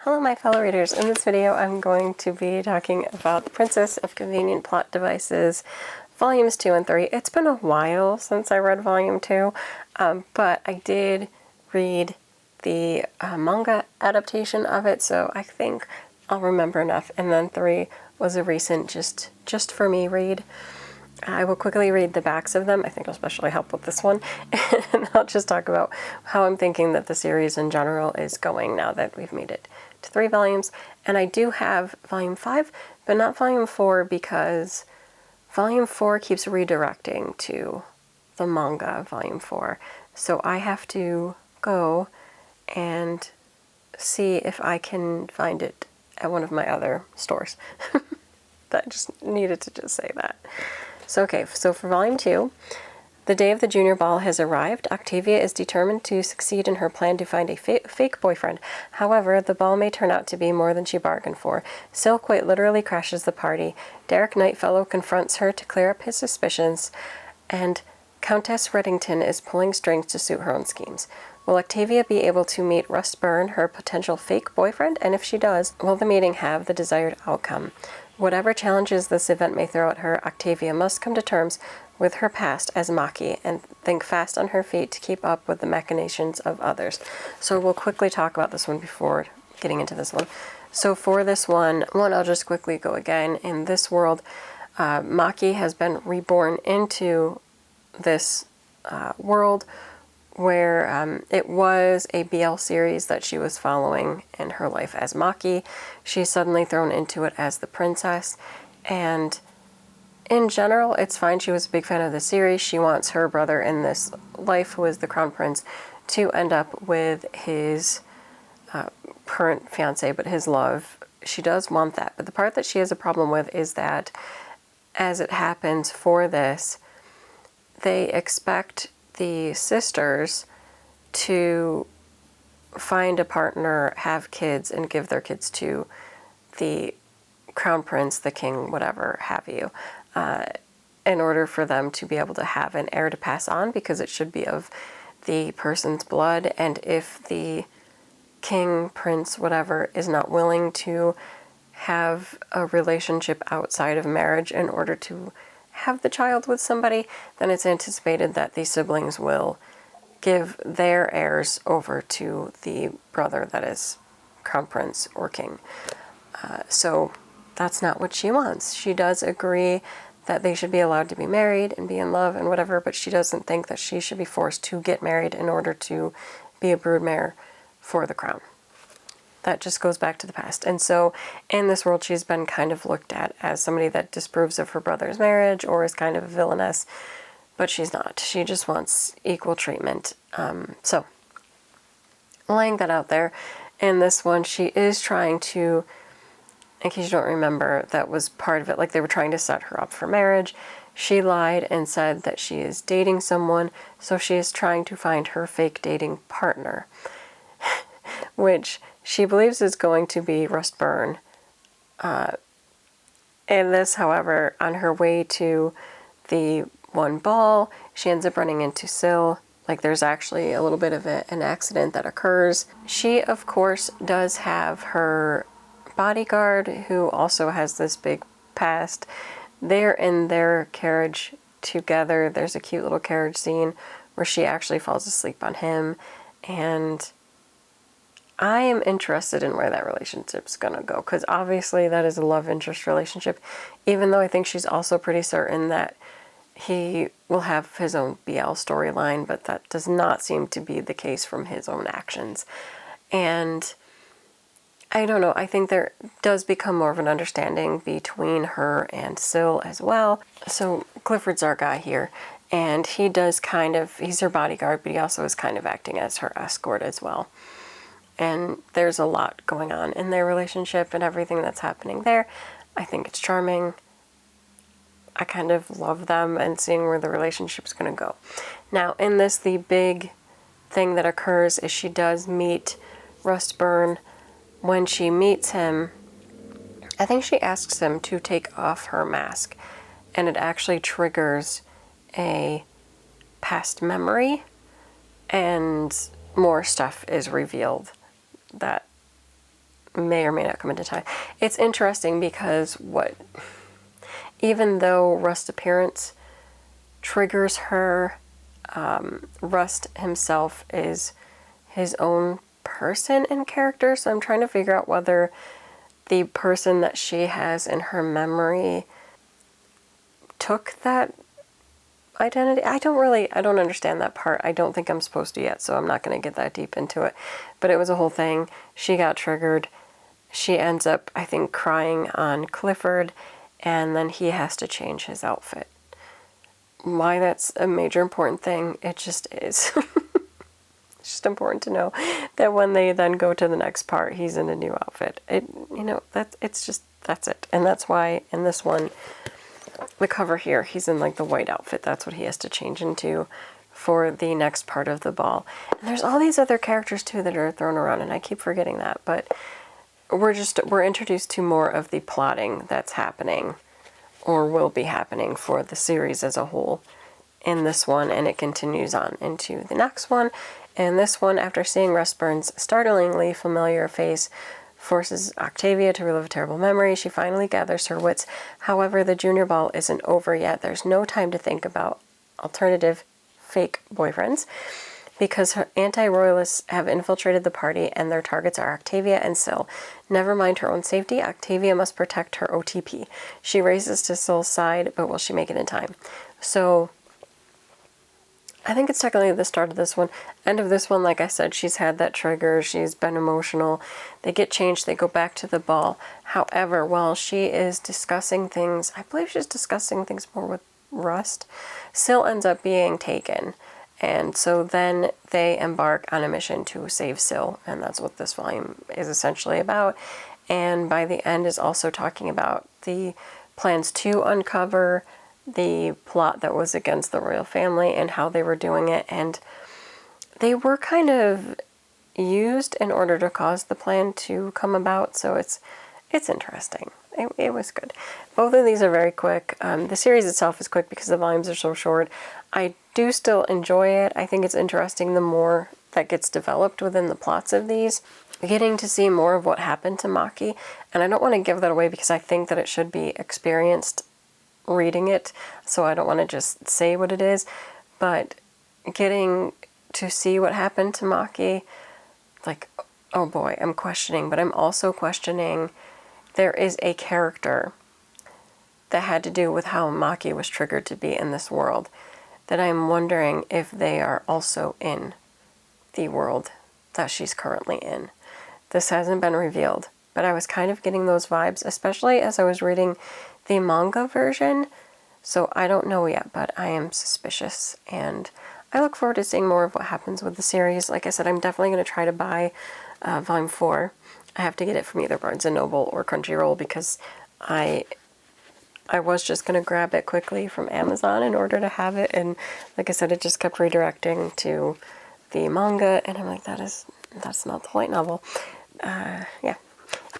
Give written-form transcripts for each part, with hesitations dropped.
Hello my fellow readers, in this video I'm going to be talking about The Princess of Convenient Plot Devices, Volumes 2 and 3. It's been a while since I read Volume 2, but I did read the manga adaptation of it, so I think I'll remember enough. And then 3 was a recent just for me read. I will quickly read the backs of them. I think it'll especially help with this one. And I'll just talk about how I'm thinking that the series in general is going now that we've made it to 3 volumes. And I do have Volume 5, but not Volume 4 because Volume 4 keeps redirecting to the manga Volume 4. So I have to go and see if I can find it at one of my other stores. I just needed to just say that. So for Volume 2, the day of the junior ball has arrived. Octavia is determined to succeed in her plan to find a fake boyfriend. However, the ball may turn out to be more than she bargained for. Syl quite literally crashes the party. Derek Knightfellow confronts her to clear up his suspicions, and Countess Reddington is pulling strings to suit her own schemes. Will Octavia be able to meet Russ Byrne, her potential fake boyfriend? And if she does, will the meeting have the desired outcome? Whatever challenges this event may throw at her, Octavia must come to terms with her past as Maki and think fast on her feet to keep up with the machinations of others. So we'll quickly talk about this one before getting into this one. So for this one, I'll just quickly go again. In this world, Maki has been reborn into this world where it was a BL series that she was following in her life as Maki. She's suddenly thrown into it as the princess, and in general, it's fine. She was a big fan of the series. She wants her brother in this life, who is the crown prince, to end up with his current fiancé, but his love. She does want that. But the part that she has a problem with is that, as it happens for this, they expect the sisters to find a partner, have kids, and give their kids to the crown prince, the king, whatever have you, in order for them to be able to have an heir to pass on, because it should be of the person's blood. And if the king, prince, whatever, is not willing to have a relationship outside of marriage in order to have the child with somebody, then it's anticipated that the siblings will give their heirs over to the brother that is crown prince or king. So that's not what she wants. She does agree that they should be allowed to be married and be in love and whatever, but she doesn't think that she should be forced to get married in order to be a broodmare for the crown. That just goes back to the past. And so in this world, she's been kind of looked at as somebody that disapproves of her brother's marriage or is kind of a villainess, but she's not. She just wants equal treatment. So laying that out there, in this one, she is trying to, in case you don't remember, that was part of it. Like, they were trying to set her up for marriage. She lied and said that she is dating someone, so she is trying to find her fake dating partner, which she believes is going to be Russ Byrne. In this, however, on her way to the one ball, she ends up running into Syl. Like, there's actually a little bit of an accident that occurs. She, of course, does have her bodyguard, who also has this big past. They're in their carriage together. There's a cute little carriage scene where she actually falls asleep on him, and I am interested in where that relationship's gonna go, because obviously that is a love interest relationship, even though I think she's also pretty certain that he will have his own BL storyline, but that does not seem to be the case from his own actions. And I don't know, I think there does become more of an understanding between her and Syl as well. So Clifford's our guy here, and he does he's her bodyguard, but he also is kind of acting as her escort as well. And there's a lot going on in their relationship and everything that's happening there. I think it's charming. I kind of love them and seeing where the relationship's going to go. Now, in this, the big thing that occurs is she does meet Russ Byrne. When she meets him, I think she asks him to take off her mask, and it actually triggers a past memory, and more stuff is revealed that may or may not come into time. It's interesting because even though Rust's appearance triggers her, Rust himself is his own person and character, so I'm trying to figure out whether the person that she has in her memory took that identity. I don't understand that part. I don't think I'm supposed to yet, so I'm not going to get that deep into it. But it was a whole thing. She got triggered. She ends up, I think, crying on Clifford, and then he has to change his outfit. Why that's a major important thing, it just is. It's just important to know that when they then go to the next part, he's in a new outfit. That's it. And that's why in this one, the cover here, he's in like the white outfit. That's what he has to change into for the next part of the ball. And there's all these other characters too that are thrown around, and I keep forgetting that. But we're introduced to more of the plotting that's happening or will be happening for the series as a whole in this one, and it continues on into the next one. And this one, after seeing Rustburn's startlingly familiar face, forces Octavia to relive a terrible memory. She finally gathers her wits. However, the junior ball isn't over yet. There's no time to think about alternative fake boyfriends because her anti-royalists have infiltrated the party and their targets are Octavia and Syl. Never mind her own safety, Octavia must protect her OTP. She races to Syl's side, but will she make it in time? So I think it's technically the start of this one. End of this one, like I said, she's had that trigger. She's been emotional. They get changed. They go back to the ball. However, while she is discussing things, I believe she's discussing things more with Rust, Syl ends up being taken. And so then they embark on a mission to save Syl. And that's what this volume is essentially about. And by the end is also talking about the plans to uncover the plot that was against the royal family and how they were doing it, and they were kind of used in order to cause the plan to come about, so it's interesting. It was good. Both of these are very quick. The series itself is quick because the volumes are so short. I do still enjoy it. I think it's interesting the more that gets developed within the plots of these. Getting to see more of what happened to Maki, and I don't want to give that away because I think that it should be experienced reading it, so I don't want to just say what it is, but getting to see what happened to Maki, like, oh boy, I'm questioning, but I'm also questioning there is a character that had to do with how Maki was triggered to be in this world that I'm wondering if they are also in the world that she's currently in. This hasn't been revealed, but I was kind of getting those vibes, especially as I was reading the manga version, so I don't know yet, but I am suspicious, and I look forward to seeing more of what happens with the series. Like I said, I'm definitely going to try to buy Volume 4. I have to get it from either Barnes & Noble or Crunchyroll because I was just going to grab it quickly from Amazon in order to have it, and like I said, it just kept redirecting to the manga, and I'm like, that's not the light novel. Yeah,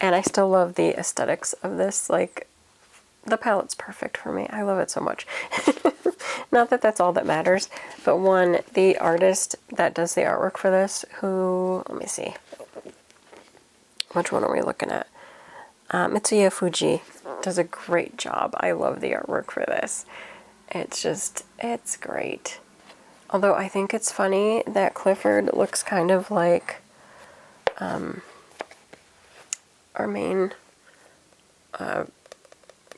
and I still love the aesthetics of this, like, the palette's perfect for me. I love it so much. Not that that's all that matters, but one, the artist that does the artwork for this, let me see. Which one are we looking at? Mitsuya Fuji does a great job. I love the artwork for this. It's great. Although I think it's funny that Clifford looks kind of like our main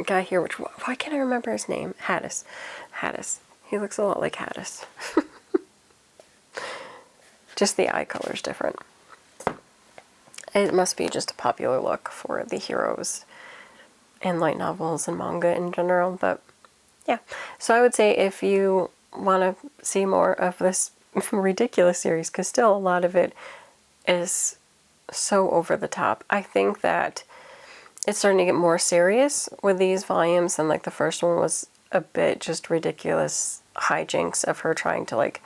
guy here, why can't I remember his name? Haddis. He looks a lot like Haddis. Just the eye color's different. It must be just a popular look for the heroes in light novels and manga in general, but yeah. So I would say if you want to see more of this ridiculous series, because still a lot of it is so over the top, I think that it's starting to get more serious with these volumes, and like the first one was a bit just ridiculous hijinks of her trying to like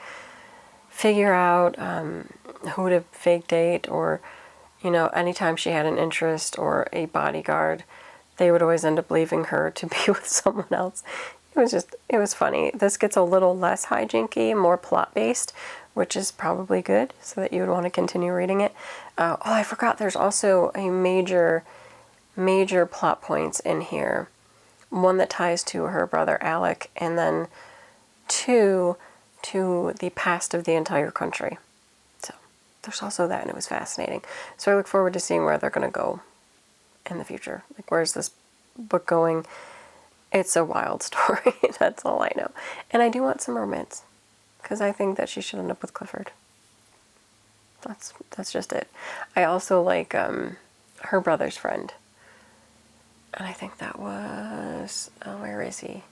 figure out who to fake date, or anytime she had an interest or a bodyguard, they would always end up leaving her to be with someone else. It was funny. This gets a little less hijinky, more plot based, which is probably good, so that you would want to continue reading it. Oh, I forgot, there's also a major plot points in here. One that ties to her brother Alec, and then two to the past of the entire country. So there's also that, and it was fascinating. So I look forward to seeing where they're going to go in the future. Like, where's this book going? It's a wild story. That's all I know. And I do want some romance, because I think that she should end up with Clifford. That's just it. I also like her brother's friend. And I think that was, oh, where is he?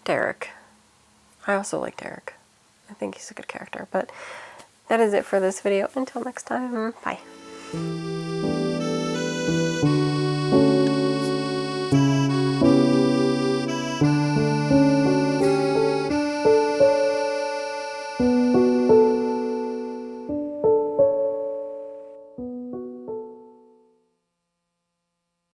Derek. I also like Derek. I think he's a good character. But that is it for this video. Until next time, bye.